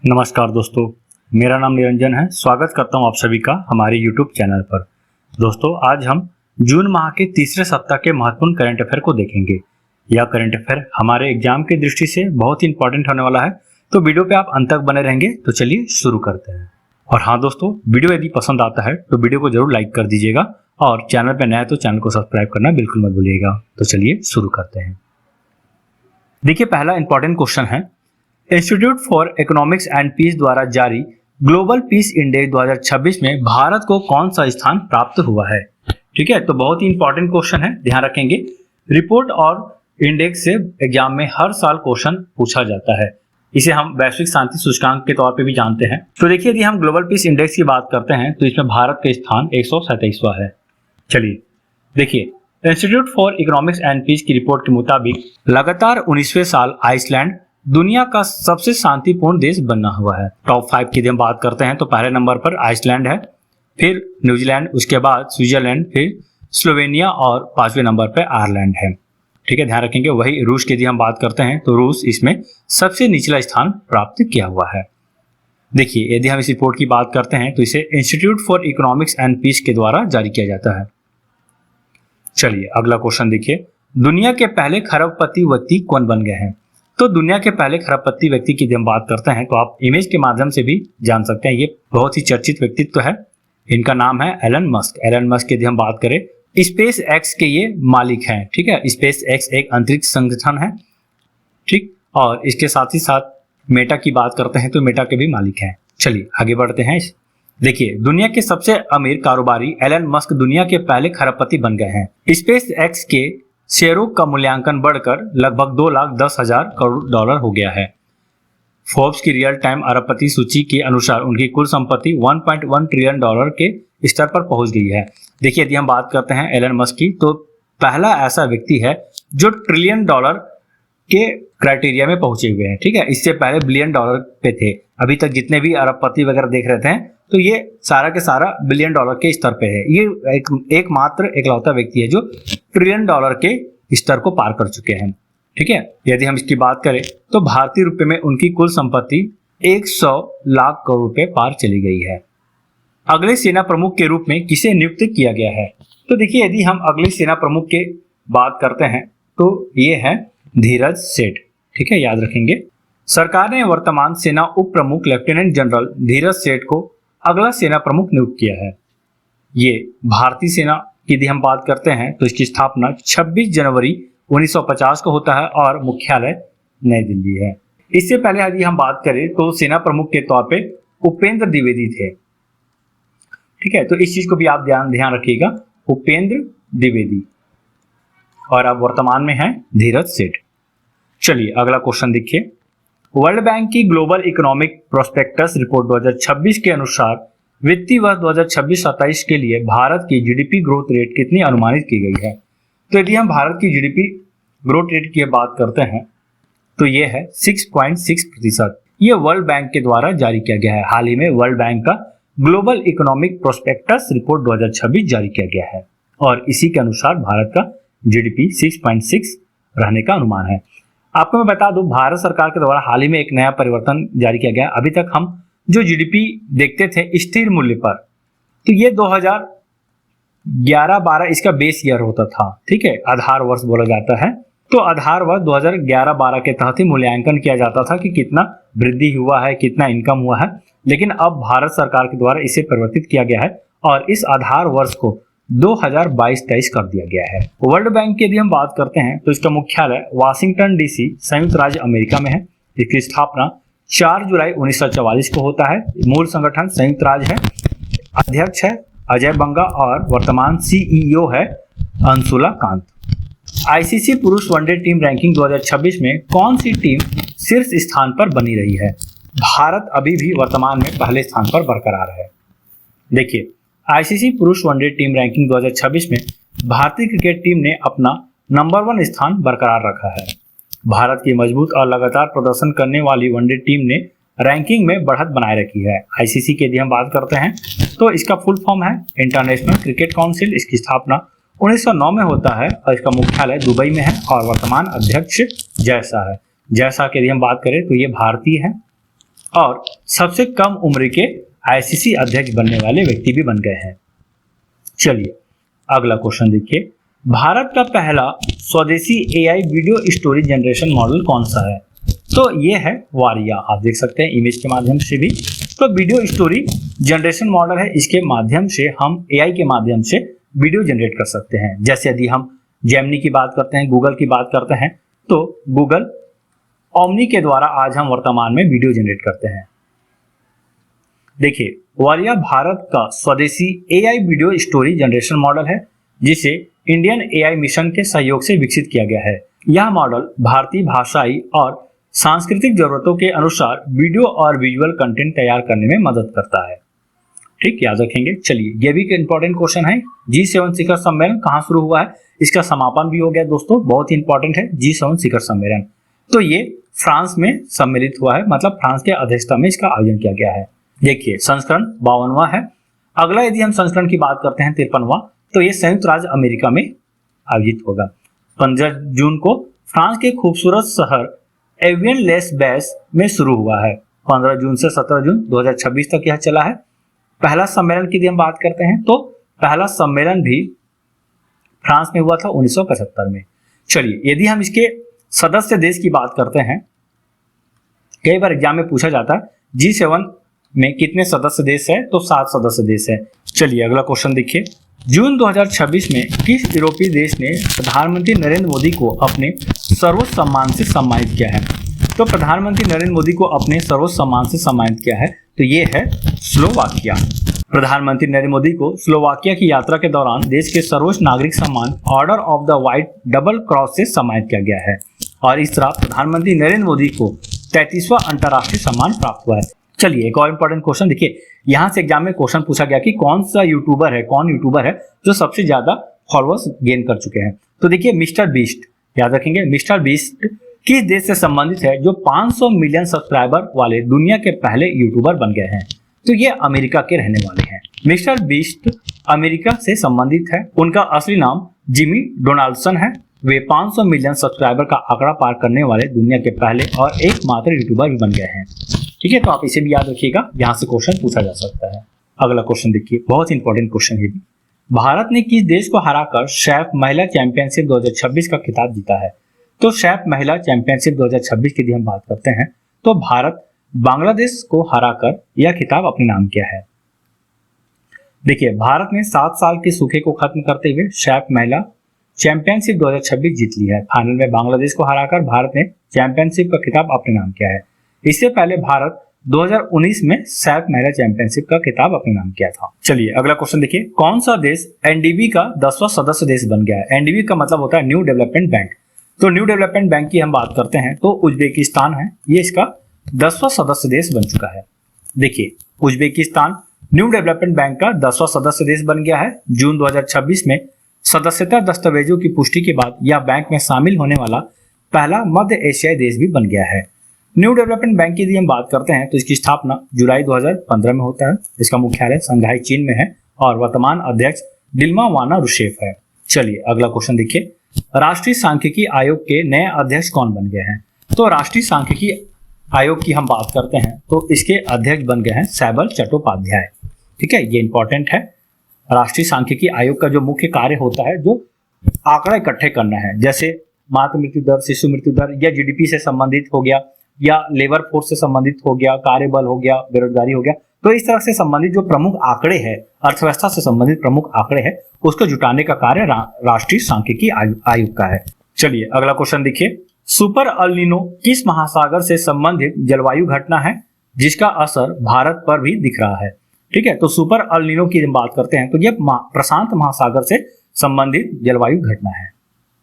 नमस्कार दोस्तों, मेरा नाम निरंजन है। स्वागत करता हूं आप सभी का हमारे YouTube चैनल पर। दोस्तों, आज हम जून माह के तीसरे सप्ताह के महत्वपूर्ण करंट अफेयर को देखेंगे। यह करंट अफेयर हमारे एग्जाम की दृष्टि से बहुत ही इंपॉर्टेंट होने वाला है, तो वीडियो पे आप अंत तक बने रहेंगे। तो चलिए शुरू करते हैं। और हाँ दोस्तों, वीडियो यदि पसंद आता है तो वीडियो को जरूर लाइक कर दीजिएगा और चैनल पर नया है तो चैनल को सब्सक्राइब करना बिल्कुल मत भूलिएगा। तो चलिए शुरू करते हैं। देखिए, पहला इंपॉर्टेंट क्वेश्चन है, Institute for Economics and Peace द्वारा जारी ग्लोबल पीस इंडेक्स 2026 में भारत को कौन सा स्थान प्राप्त हुआ है। ठीक है, तो बहुत ही इंपॉर्टेंट क्वेश्चन है, ध्यान रखेंगे। रिपोर्ट और इंडेक्स से एग्जाम में हर साल क्वेश्चन पूछा जाता है। इसे हम वैश्विक शांति सूचकांक के तौर पे भी जानते हैं। तो देखिए, यदि हम ग्लोबल पीस इंडेक्स की बात करते हैं तो इसमें भारत का स्थान 127वां है। चलिए देखिए, Institute for Economics and Peace की रिपोर्ट के मुताबिक लगातार 19वें साल आइसलैंड दुनिया का सबसे शांतिपूर्ण देश बना हुआ है। टॉप 5 की हम बात करते हैं तो पहले नंबर पर आइसलैंड है, फिर न्यूजीलैंड, उसके बाद स्विट्जरलैंड, फिर स्लोवेनिया और 5वें नंबर पर आयरलैंड है। ठीक है, ध्यान रखेंगे। वही रूस की यदि हम बात करते हैं तो रूस इसमें सबसे निचला स्थान प्राप्त किया हुआ है। देखिए, यदि हम इस रिपोर्ट की बात करते हैं तो इसे Institute for Economics and Peace के द्वारा जारी किया जाता है। चलिए अगला क्वेश्चन देखिए, दुनिया के पहले खरबपति व्यक्ति कौन बन गए हैं। तो दुनिया के पहले खरबपति व्यक्ति की हम बात करते हैं तो आप इमेज के माध्यम से भी जान सकते हैं। ये बहुत ही चर्चित व्यक्तित्व है। इनका नाम है एलन मस्क। एलन मस्क की हम बात करें, स्पेस एक्स के ये मालिक हैं। ठीक है, स्पेस एक्स एक अंतरिक्ष संगठन है। ठीक, और इसके साथ ही साथ मेटा की बात करते हैं तो मेटा के भी मालिक हैं। चलिए आगे बढ़ते हैं। देखिए, दुनिया के सबसे अमीर कारोबारी एलन मस्क दुनिया के पहले खरबपति बन गए हैं। स्पेस एक्स के शेयरों का मूल्यांकन बढ़कर लगभग $2,10,000 करोड़ हो गया है। फोर्ब्स की रियल टाइम अरबपति सूची के अनुसार उनकी कुल संपत्ति $1.1 ट्रिलियन के स्तर पर पहुंच गई है। देखिए, यदि हम बात करते हैं एलन मस्क की, तो पहला ऐसा व्यक्ति है जो $1 ट्रिलियन के क्राइटेरिया में पहुंचे हुए हैं। ठीक है, इससे पहले $1 बिलियन पे थे। अभी तक जितने भी अरबपति वगैरह देख रहे थे तो ये सारा के सारा $1 बिलियन के स्तर पे है। ये एकमात्र एकलौता व्यक्ति है जो $1 ट्रिलियन के स्तर को पार कर चुके हैं। ठीक है, यदि हम इसकी बात करें तो भारतीय रुपए में उनकी कुल संपत्ति 100 लाख करोड़ रुपए पार चली गई है। अगले सेना प्रमुख के रूप में किसे नियुक्त किया गया है। तो देखिए, यदि हम अगले सेना प्रमुख के बात करते हैं तो ये है धीरज सेठ। ठीक है, याद रखेंगे। सरकार ने वर्तमान सेना उप प्रमुख लेफ्टिनेंट जनरल धीरज सेठ को अगला सेना प्रमुख नियुक्त किया है। ये भारतीय सेना की यदि हम बात करते हैं तो इसकी स्थापना 26 जनवरी 1950 को होता है और मुख्यालय नई दिल्ली है। इससे पहले यदि हम बात करें तो सेना प्रमुख के तौर पे उपेंद्र द्विवेदी थे। ठीक है, तो इस चीज को भी आप ध्यान रखिएगा, उपेंद्र द्विवेदी, और अब वर्तमान में है धीरज सेठ। चलिए अगला क्वेश्चन देखिए, वर्ल्ड बैंक की ग्लोबल इकोनॉमिक प्रोस्पेक्टस रिपोर्ट 2026 के अनुसार वित्तीय वर्ष 2026-27 के लिए भारत की जीडीपी ग्रोथ रेट कितनी अनुमानित की गई है। तो यदि हम भारत की जीडीपी ग्रोथ रेट की बात करते हैं तो ये है 6.6%। ये वर्ल्ड बैंक के द्वारा जारी किया गया है। हाल ही में वर्ल्ड बैंक का ग्लोबल इकोनॉमिक प्रोस्पेक्टस रिपोर्ट 2026 जारी किया गया है और इसी के अनुसार भारत का जीडीपी 6.6 रहने का अनुमान है। आपको मैं बता दूं, भारत सरकार के द्वारा हाल ही में एक नया परिवर्तन जारी किया गया। अभी तक हम जो जीडीपी देखते थे स्थिर मूल्य पर, तो ये 2011-12 इसका बेस ईयर होता था। ठीक है, आधार वर्ष बोला जाता है। तो आधार वर्ष 2011-12 के तहत ही मूल्यांकन किया जाता था कि कितना वृद्धि हुआ है, कितना इनकम हुआ है। लेकिन अब भारत सरकार के द्वारा इसे परिवर्तित किया गया है और इस आधार वर्ष को 2022-23 कर दिया गया है। वर्ल्ड बैंक की यदि हम बात करते हैं तो इसका मुख्यालय वाशिंगटन डीसी संयुक्त राज्य अमेरिका में है। इसकी स्थापना 4 जुलाई 1944 को होता है। मूल संगठन संयुक्त राज्य है। अध्यक्ष है अजय बंगा और वर्तमान सीईओ है अंशुला कांत। आईसीसी पुरुष वनडे टीम रैंकिंग 2026 में कौन सी टीम शीर्ष स्थान पर बनी रही है। भारत अभी भी वर्तमान में पहले स्थान पर बरकरार है। देखिए, आईसीसी पुरुष वनडे टीम रैंकिंग 2026 में भारतीय क्रिकेट टीम ने अपना नंबर 1 स्थान बरकरार रखा है। भारत की मजबूत और लगातार प्रदर्शन करने वाली वनडे टीम ने रैंकिंग में बढ़त बनाए रखी है। आईसीसी की यदि हम बात करते हैं तो इसका फुल फॉर्म है इंटरनेशनल क्रिकेट काउंसिल। इसकी स्थापना 1909 में होता है और इसका मुख्यालय दुबई में है और वर्तमान अध्यक्ष जय शाह है। जय शाह की यदि हम बात करें तो ये भारतीय है। और सबसे कम उम्र के आईसीसी अध्यक्ष बनने वाले व्यक्ति भी बन गए हैं। चलिए अगला क्वेश्चन देखिए, भारत का पहला स्वदेशी AI video story generation model कौन सा है? तो ये है वारिया। आप देख सकते हैं इमेज के माध्यम से भी। तो वीडियो स्टोरी जनरेशन मॉडल है, इसके माध्यम से हम एआई के माध्यम से वीडियो जनरेट कर सकते हैं। जैसे यदि हम जेमिनी की बात करते हैं, गूगल की बात करते हैं, तो गूगल ओमनी के द्वारा आज हम वर्तमान में वीडियो जनरेट करते हैं। देखिए वारिया भारत का स्वदेशी AI video story generation model है, जिसे इंडियन एआई मिशन के सहयोग से विकसित किया गया है। यह मॉडल भारतीय भाषाई और सांस्कृतिक जरूरतों के अनुसार वीडियो और विजुअल कंटेंट तैयार करने में मदद करता है। ठीक, याद रखेंगे। चलिए ये भी एक इंपॉर्टेंट क्वेश्चन है, G7 शिखर सम्मेलन कहाँ शुरू हुआ है? इसका समापन भी हो गया दोस्तों, बहुत ही इंपॉर्टेंट है G7 शिखर सम्मेलन। तो ये फ्रांस में सम्मिलित हुआ है, मतलब फ्रांस के अध्यक्षता में इसका आयोजन किया गया है। देखिए संस्करण 52वां है। अगला यदि हम संस्करण की बात करते हैं 53वां, तो ये संयुक्त राज्य अमेरिका में आयोजित होगा। 15 जून को फ्रांस के खूबसूरत शहर एवियन लेस बेस में शुरू हुआ है। 15 जून से 17 जून 2026 तक यह चला है। पहला सम्मेलन की यदि हम बात करते हैं, तो पहला सम्मेलन भी फ्रांस में हुआ था 1975 में। चलिए यदि हम इसके सदस्य देश की बात करते हैं, कई बार एग्जाम में पूछा जाता है G7 में कितने सदस्य देश है? तो 7 सदस्य देश है। चलिए अगला क्वेश्चन देखिए, जून 2026 में किस यूरोपीय देश ने प्रधानमंत्री नरेंद्र मोदी को अपने सर्वोच्च सम्मान से सम्मानित किया है? तो प्रधानमंत्री नरेंद्र मोदी को अपने सर्वोच्च सम्मान से सम्मानित किया है, तो ये है स्लोवाकिया। प्रधानमंत्री नरेंद्र मोदी को स्लोवाकिया की यात्रा के दौरान देश के सर्वोच्च नागरिक सम्मान order of the white double cross से सम्मानित किया गया है, और इस तरह प्रधानमंत्री नरेंद्र मोदी को 33वां अंतर्राष्ट्रीय सम्मान प्राप्त हुआ है। चलिए एक और इंपॉर्टेंट क्वेश्चन देखिए, यहाँ से एग्जाम में क्वेश्चन पूछा गया कि कौन यूट्यूबर है जो सबसे ज्यादा फॉलोअर्स गेन कर चुके हैं? तो देखिए मिस्टर बीस्ट, याद रखेंगे मिस्टर बीस्ट किस देश से संबंधित है जो 500 मिलियन सब्सक्राइबर वाले दुनिया के पहले यूट्यूबर बन गए हैं? तो ये अमेरिका के रहने वाले हैं। मिस्टर बीस्ट अमेरिका से संबंधित है। उनका असली नाम जिमी डोनाल्डसन है। वे 500 मिलियन सब्सक्राइबर का आंकड़ा पार करने वाले दुनिया के पहले और एकमात्र यूट्यूबर भी बन गए हैं। ठीक है, तो आप इसे भी याद रखिएगा, यहाँ से क्वेश्चन पूछा जा सकता है। अगला क्वेश्चन देखिए, बहुत इंपॉर्टेंट क्वेश्चन है भी। भारत ने किस देश को हराकर शैफ महिला चैंपियनशिप 2026 का खिताब जीता है? तो शैफ महिला चैंपियनशिप 2026 की यदि हम बात करते हैं, तो भारत बांग्लादेश को हराकर यह खिताब अपने नाम किया है। देखिए भारत ने 7 साल के सूखे को खत्म करते हुए शैफ महिला चैंपियनशिप 2026 जीत ली है। फाइनल में बांग्लादेश को हराकर भारत ने चैंपियनशिप का खिताब अपने नाम किया है। इससे पहले भारत 2019 में सैफ महिला चैंपियनशिप का खिताब अपने नाम किया था। चलिए अगला क्वेश्चन देखिए, कौन सा देश एनडीबी का 10वां सदस्य देश बन गया है? एनडीबी का मतलब होता है न्यू डेवलपमेंट बैंक। तो न्यू डेवलपमेंट बैंक की हम बात करते हैं तो उज्बेकिस्तान है, ये इसका 10वां सदस्य देश बन चुका है। देखिए उज्बेकिस्तान न्यू डेवलपमेंट बैंक का 10वां सदस्य देश बन गया है। जून 2026 में सदस्यता दस्तावेजों की पुष्टि के बाद यह बैंक में शामिल होने वाला पहला मध्य एशियाई देश भी बन गया है। न्यू डेवलपमेंट बैंक की यदि हम बात करते हैं तो इसकी स्थापना जुलाई 2015 में होता है। इसका मुख्यालय शंघाई चीन में है और वर्तमान अध्यक्ष दिल्मा वाना रुशेफ है। चलिए अगला क्वेश्चन देखिए, राष्ट्रीय सांख्यिकी आयोग के नए अध्यक्ष कौन बन गए हैं? तो राष्ट्रीय सांख्यिकी आयोग की हम बात करते हैं तो इसके अध्यक्ष बन गए हैं सैबल चट्टोपाध्याय। ठीक है, ये इंपॉर्टेंट है। राष्ट्रीय सांख्यिकी आयोग का जो मुख्य कार्य होता है, जो आंकड़ा इकट्ठे करना है, जैसे मातृ मृत्यु दर, शिशु मृत्यु दर या जीडीपी से संबंधित हो गया या लेबर फोर्स से संबंधित हो गया, कार्यबल हो गया, बेरोजगारी हो गया, तो इस तरह से संबंधित जो प्रमुख आंकड़े हैं, अर्थव्यवस्था से संबंधित प्रमुख आंकड़े हैं, उसको जुटाने का कार्य राष्ट्रीय सांख्यिकी आयोग का है। चलिए अगला क्वेश्चन देखिए, सुपर अल नीनो किस महासागर से संबंधित जलवायु घटना है जिसका असर भारत पर भी दिख रहा है? ठीक है, तो सुपर अल नीनो की हम बात करते हैं तो यह प्रशांत महासागर से संबंधित जलवायु घटना है।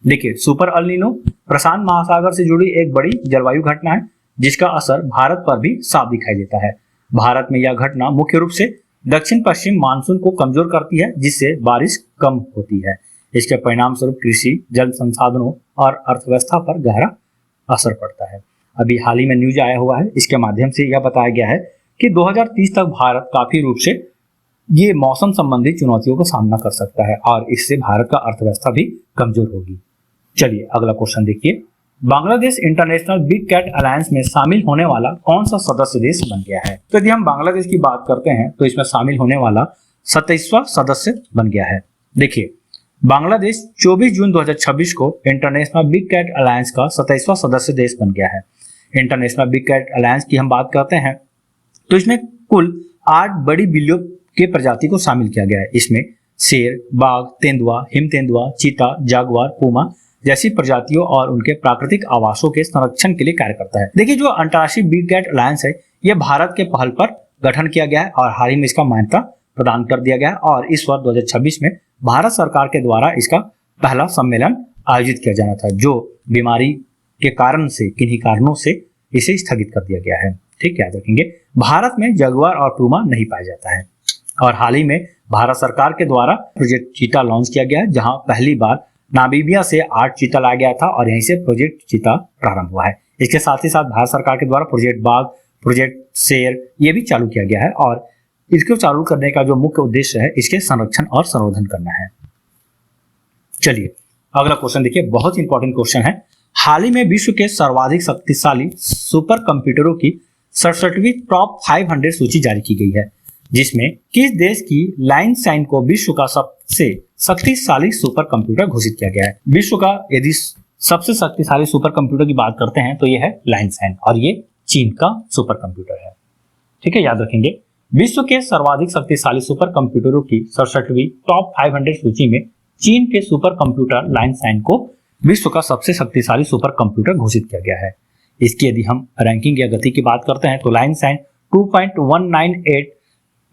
देखिए सुपर अल नीनो प्रशांत महासागर से जुड़ी एक बड़ी जलवायु घटना है जिसका असर भारत पर भी साफ दिखाई देता है। भारत में यह घटना मुख्य रूप से दक्षिण पश्चिम मानसून को कमजोर करती है, जिससे बारिश कम होती है। इसके परिणाम स्वरूप कृषि, जल संसाधनों और अर्थव्यवस्था पर गहरा असर पड़ता है। अभी हाल ही में न्यूज आया हुआ है, इसके माध्यम से यह बताया गया है कि 2030 तक भारत काफी रूप से ये मौसम संबंधी चुनौतियों का सामना कर सकता है और इससे भारत का अर्थव्यवस्था भी कमजोर होगी। चलिए अगला क्वेश्चन देखिए, Bangladesh international big cat alliance में शामिल होने वाला कौन सा सदस्य देश बन गया है? तो यदि हम बांग्लादेश की बात करते हैं तो इसमें शामिल होने वाला 27वां सदस्य बन गया है। देखिए, बांग्लादेश 24 जून 2026 को इंटरनेशनल बिग कैट अलायंस का 27वां सदस्य देश बन गया है। इंटरनेशनल बिग कैट अलायंस की हम बात करते हैं तो इसमें कुल 8 बड़ी बिल्लियों के प्रजाति को शामिल किया गया है। इसमें शेर, बाघ, तेंदुआ, हिम तेंदुआ, चीता, जागुआर, पूमा जैसी प्रजातियों और उनके प्राकृतिक आवासों के संरक्षण के लिए कार्य करता है। देखिए, जो अंतर्राष्ट्रीय बिग कैट अलायंस है यह भारत के पहल पर गठन किया गया है और हाल ही में इसका मान्यता प्रदान कर दिया गया है और इस वर्ष 2026 में भारत सरकार के द्वारा इसका पहला सम्मेलन आयोजित किया जाना था, जो बीमारी के कारण से, किन्हीं कारणों से इसे स्थगित कर दिया गया है। ठीक, याद रखेंगे। भारत में जगुआर और पूमा नहीं पाया जाता है और हाल ही में भारत सरकार के द्वारा प्रोजेक्ट चीता लॉन्च किया गया है, जहां पहली बार नामीबिया से 8 चीता लाया गया था और यहीं से प्रोजेक्ट चीता प्रारंभ हुआ है। इसके साथ ही साथ भारत सरकार के द्वारा प्रोजेक्ट बाघ, प्रोजेक्ट शेर ये भी चालू किया गया है और इसको चालू करने का जो मुख्य उद्देश्य है इसके संरक्षण और संवर्धन करना है। चलिए अगला क्वेश्चन देखिए, बहुत इंपॉर्टेंट क्वेश्चन है। हाल ही में विश्व के सर्वाधिक शक्तिशाली सुपर कंप्यूटरों की 67वीं टॉप 500 सूची जारी की गई है, जिसमें किस देश की लाइनसाइन को विश्व का सबसे शक्तिशाली सुपर कंप्यूटर घोषित किया गया है? विश्व का यदि सबसे शक्तिशाली सुपर कंप्यूटर की बात करते हैं तो यह है लाइनसाइन और ये चीन का सुपर कंप्यूटर है। ठीक है, याद रखेंगे। विश्व के सर्वाधिक शक्तिशाली सुपर कंप्यूटरों की 67वीं टॉप 500 सूची में चीन के सुपर कंप्यूटर लाइनसाइन को विश्व का सबसे शक्तिशाली सुपर कंप्यूटर घोषित किया गया है। इसकी यदि हम रैंकिंग या गति की बात करते हैं तो लाइनसाइन 2.198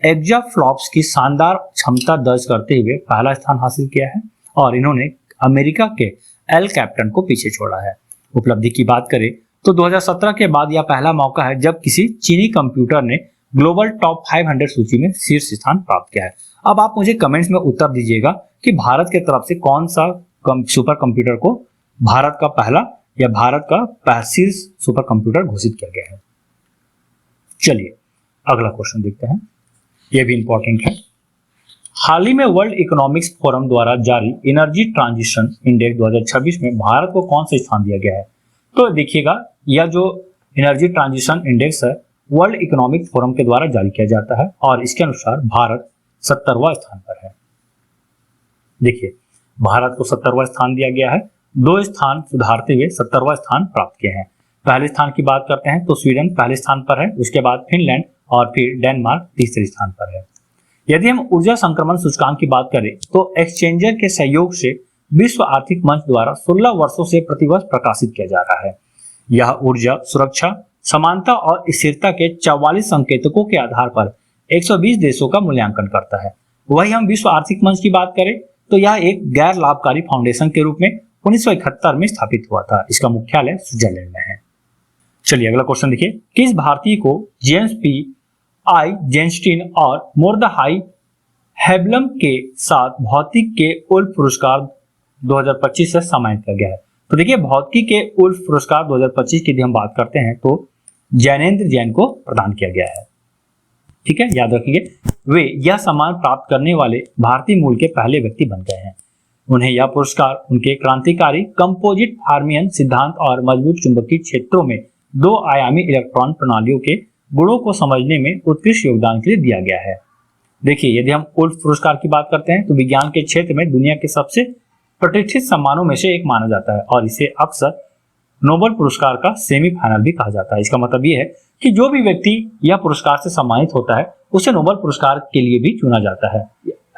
एक्जाफ्लॉप्स की शानदार क्षमता दर्ज करते हुए पहला स्थान हासिल किया है और इन्होंने अमेरिका के एल कैप्टन को पीछे छोड़ा है। उपलब्धि की बात करें तो 2017 के बाद यह पहला मौका है जब किसी चीनी कंप्यूटर ने ग्लोबल टॉप 500 सूची में शीर्ष स्थान प्राप्त किया है। अब आप मुझे कमेंट्स में उत्तर दीजिएगा कि भारत के तरफ से कौन सा सुपर कंप्यूटर को भारत का पहला या भारत का शीर्ष सुपर कंप्यूटर घोषित किया गया है। चलिए अगला क्वेश्चन देखते हैं, यह भी इंपॉर्टेंट है। हाल ही में वर्ल्ड इकोनॉमिक्स फोरम द्वारा जारी एनर्जी ट्रांजिशन इंडेक्स 2026 में भारत को कौन सा स्थान दिया गया है? तो देखिएगा, यह जो एनर्जी ट्रांजिशन इंडेक्स है वर्ल्ड इकोनॉमिक फोरम के द्वारा जारी किया जाता है और इसके अनुसार भारत 70वां स्थान पर है। देखिए, भारत को 70वां स्थान दिया गया है, 2 स्थान सुधारते हुए 70वां स्थान प्राप्त किए हैं। पहले स्थान की बात करते हैं तो स्वीडन पहले स्थान पर है, उसके बाद फिनलैंड और फिर डेनमार्क तीसरे स्थान पर है। यदि हम ऊर्जा संक्रमण सूचकांक की बात करें तो एक्सचेंजर के सहयोग से विश्व आर्थिक मंच द्वारा 16 वर्षों से प्रतिवर्ष प्रकाशित किया जा रहा है। यह ऊर्जा सुरक्षा, समानता और स्थिरता के 44 संकेतकों के आधार पर 120 देशों का मूल्यांकन करता है। वही हम विश्व आर्थिक मंच की बात करें तो यह एक गैर लाभकारी फाउंडेशन के रूप में 1971 में स्थापित हुआ था। इसका मुख्यालय स्विट्जरलैंड में है। चलिए अगला क्वेश्चन देखिए, किस भारतीय को जेम्स पी आइजेंस्टीन और मोर्दहाई हैब्लम के साथ भौतिक के उल्फ पुरस्कार 2025 से सम्मानित किया गया है? तो देखिए, भौतिकी के उल्फ पुरस्कार 2025 की यदि हम बात करते हैं तो जैनेन्द्र जैन को प्रदान किया गया है। ठीक है, याद रखेंगे, वे यह सम्मान प्राप्त करने वाले भारतीय मूल के पहले व्यक्ति बन गए हैं। उन्हें यह पुरस्कार उनके क्रांतिकारी कंपोजिट फार्मियन सिद्धांत और मजबूत चुंबकीय क्षेत्रों में 2 आयामी इलेक्ट्रॉन प्रणालियों के गुणों को समझने में उत्कृष्ट योगदान के लिए दिया गया है। देखिए, यदि हम उल्फ पुरस्कार की बात करते हैं तो विज्ञान के क्षेत्र में दुनिया के सबसे प्रतिष्ठित सम्मानों में से एक माना जाता है और इसे अक्सर नोबेल पुरस्कार का सेमीफाइनल भी कहा जाता है। इसका मतलब यह है कि जो भी व्यक्ति यह पुरस्कार से सम्मानित होता है उसे नोबेल पुरस्कार के लिए भी चुना जाता है।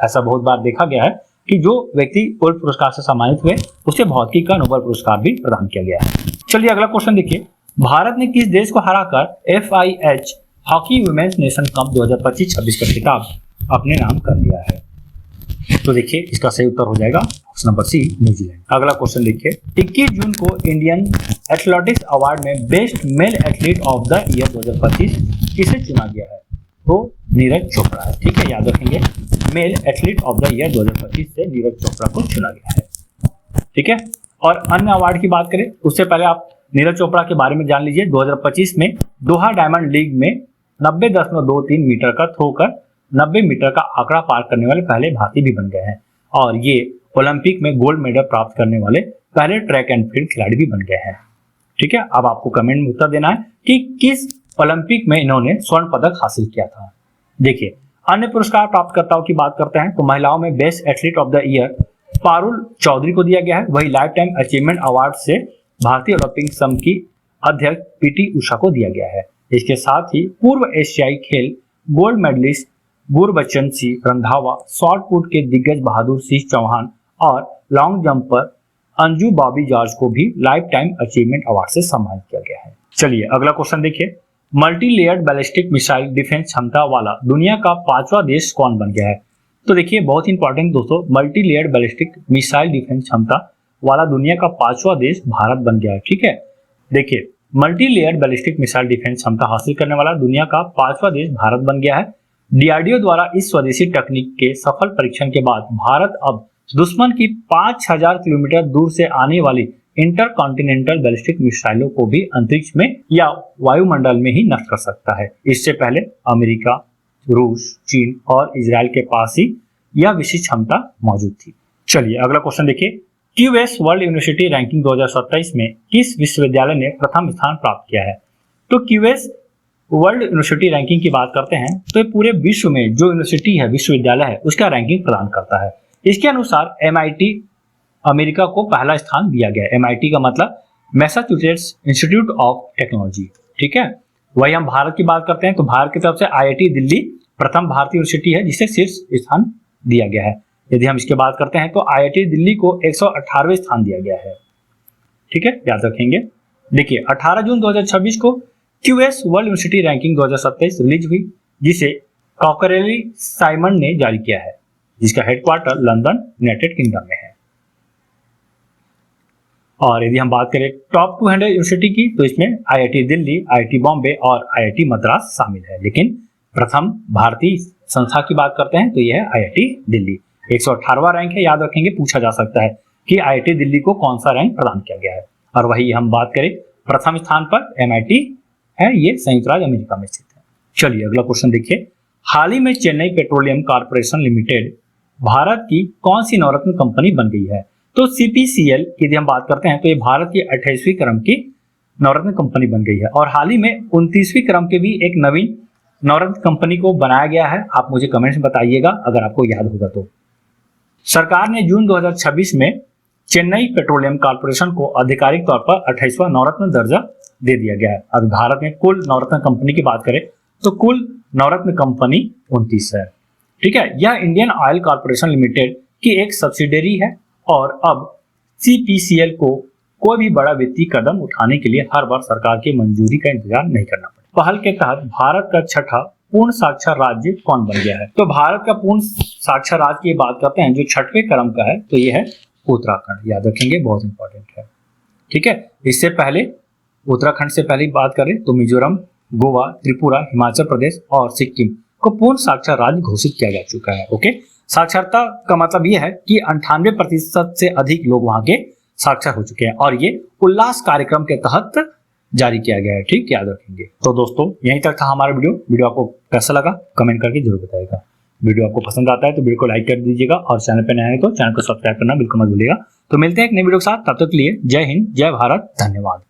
ऐसा बहुत बार देखा गया है कि जो व्यक्ति उल्फ पुरस्कार से सम्मानित हुए उसे भौतिकी का नोबेल पुरस्कार भी प्रदान किया गया है। चलिए अगला क्वेश्चन देखिए, भारत ने किस देश को हराकर FIH hockey women's nation cup 2025-26 का खिताब अपने नाम कर लिया है? तो देखिए, इसका सही उत्तर हो जाएगा ऑप्शन नंबर सी, न्यूजीलैंड। अगला क्वेश्चन देखिए, 21 जून को इंडियन एथलेटिक्स अवार्ड में best male athlete of the year 2025 किसे चुना गया है? तो नीरज चोपड़ा है। ठीक है, याद रखेंगे, male athlete of the year 2025 से नीरज चोपड़ा को चुना गया है। ठीक है, और अन्य अवार्ड की बात करें उससे पहले आप नीरज चोपड़ा के बारे में जान लीजिए। 2025 में दोहा डायमंड लीग में 90.23 मीटर का थ्रो कर 90 मीटर का आंकड़ा पार करने वाले पहले भारतीय भी बन गए हैं और ये ओलंपिक में गोल्ड मेडल प्राप्त करने वाले पहले ट्रैक एंड फील्ड खिलाड़ी भी बन गए हैं। ठीक है, अब आपको कमेंट में उत्तर देना है कि किस ओलंपिक में इन्होंने स्वर्ण पदक हासिल किया था। देखिए, अन्य पुरस्कार प्राप्तकर्ताओं की बात करते हैं तो महिलाओं में best athlete of the year Parul Chaudhary को दिया गया है। वही लाइफ टाइम अचीवमेंट अवार्ड से भारतीय ओलंपिक संघ की अध्यक्ष पीटी उषा को दिया गया है। इसके साथ ही पूर्व एशियाई खेल gold medalist Gurbachan Singh Randhawa, shot put के दिग्गज बहादुर सिंह चौहान और लॉन्ग जंप पर अंजू बॉबी जॉर्ज को भी लाइफ टाइम अचीवमेंट अवार्ड से सम्मानित किया गया है। चलिए अगला क्वेश्चन देखिए, multi layered ballistic missile defence क्षमता वाला दुनिया का 5वां देश कौन बन गया है। तो देखिए बहुत इंपॉर्टेंट दोस्तों, multi layered ballistic missile defence क्षमता वाला दुनिया का 5वां देश भारत बन गया है। ठीक है, देखिए multi layered ballistic missile defence क्षमता हासिल करने वाला दुनिया का 5वां देश भारत बन गया है। डीआरडीओ द्वारा इस स्वदेशी तकनीक के सफल परीक्षण के बाद भारत अब दुश्मन की 5000 किलोमीटर दूर से आने वाली इंटरकॉन्टिनेंटल बैलिस्टिक मिसाइलों को भी अंतरिक्ष में या वायुमंडल में ही नष्ट कर सकता है। इससे पहले अमेरिका, रूस, चीन और इजराइल के पास ही यह विशेष क्षमता मौजूद थी। चलिए अगला क्वेश्चन देखिए, क्यूएस वर्ल्ड यूनिवर्सिटी रैंकिंग 2027 में किस विश्वविद्यालय ने प्रथम स्थान प्राप्त किया है। तो क्यूएस वर्ल्ड यूनिवर्सिटी रैंकिंग की बात करते हैं तो ये पूरे विश्व में जो यूनिवर्सिटी है, विश्वविद्यालय है, उसका रैंकिंग प्रदान करता है। इसके अनुसार एमआईटी अमेरिका को पहला स्थान दिया गया है। एमआईटी का मतलब मैसाचुसेट्स इंस्टीट्यूट ऑफ टेक्नोलॉजी। ठीक है, वही हम भारत की बात करते हैं तो भारत की तरफ से आईआईटी दिल्ली प्रथम भारतीय यूनिवर्सिटी है जिसे शीर्ष स्थान दिया गया है। यदि हम इसके बात करते हैं तो आईआईटी दिल्ली को 118वें स्थान दिया गया है। ठीक है, याद रखेंगे। देखिए 18 जून 2026 को QS world university ranking 2027 release हुई जिसे कॉकरेली साइमन ने जारी किया है, जिसका हेडक्वार्टर लंदन यूनाइटेड किंगडम में है। और यदि हम बात करें टॉप 200 यूनिवर्सिटी की तो इसमें आईआईटी दिल्ली, आईआईटी बॉम्बे और आईआईटी मद्रास शामिल है, लेकिन प्रथम भारतीय संस्था की बात करते हैं तो यह है आईआईटी दिल्ली। 118वां रैंक है, याद रखेंगे, पूछा जा सकता है कि आईआईटी दिल्ली को कौन सा रैंक प्रदान किया गया है। और वही हम बात करें प्रथम स्थान पर एमआईटी है, ये संयुक्त राज्य अमेरिका में स्थित है। चलिए अगला क्वेश्चन देखिए, हाल ही में Chennai petroleum corporation limited Bharat की कौन सी नवरत्न कंपनी बन गई है। तो सीपीसीएल की यदि हम बात करते हैं तो ये भारत की 28वीं क्रम की नवरत्न कंपनी बन गई है और हाल ही में 29वीं क्रम के भी एक नवीन नवरत्न कंपनी को बनाया गया है। आप मुझे कमेंट्स में बताइएगा अगर आपको याद होगा तो। सरकार ने जून 2026 में चेन्नई पेट्रोलियम कॉर्पोरेशन को आधिकारिक तौर पर 28वां नवरत्न दर्जा दे दिया गया है। अब भारत में कुल नवरत्न कंपनी की बात करें तो कुल नवरत्न कंपनी 29 है। ठीक है, यह इंडियन ऑयल कॉर्पोरेशन लिमिटेड की एक सब्सिडरी है और अब सीपीसीएल को कोई भी बड़ा वित्तीय कदम उठाने के लिए हर बार सरकार की मंजूरी का इंतजार नहीं करना पड़ता। पहल के तहत भारत का छठा पूर्ण साक्षर राज्य कौन बन गया है। तो भारत का पूर्ण साक्षर राज्य की बात करते हैं जो 6वें क्रम का है तो यह है उत्तराखंड। याद रखेंगे, बहुत इंपॉर्टेंट है। ठीक है, इससे पहले उत्तराखंड से पहले बात करें तो मिजोरम, गोवा, त्रिपुरा, हिमाचल प्रदेश और सिक्किम को पूर्ण साक्षर राज्य घोषित किया जा चुका है। ओके, साक्षरता का मतलब यह है कि 98% से अधिक लोग वहां के साक्षर हो चुके हैं और ये उल्लास कार्यक्रम के तहत जारी किया गया है। ठीक, याद रखेंगे। तो दोस्तों यहीं तक था हमारा वीडियो आपको कैसा लगा कमेंट करके जरूर बताइएगा। वीडियो आपको पसंद आता है तो वीडियो को लाइक कर दीजिएगा और चैनल पर नए हैं तो चैनल को सब्सक्राइब करना बिल्कुल मत भूलिएगा। तो मिलते हैं एक नई वीडियो के साथ, तब तक के लिए जय हिंद, जय भारत, धन्यवाद।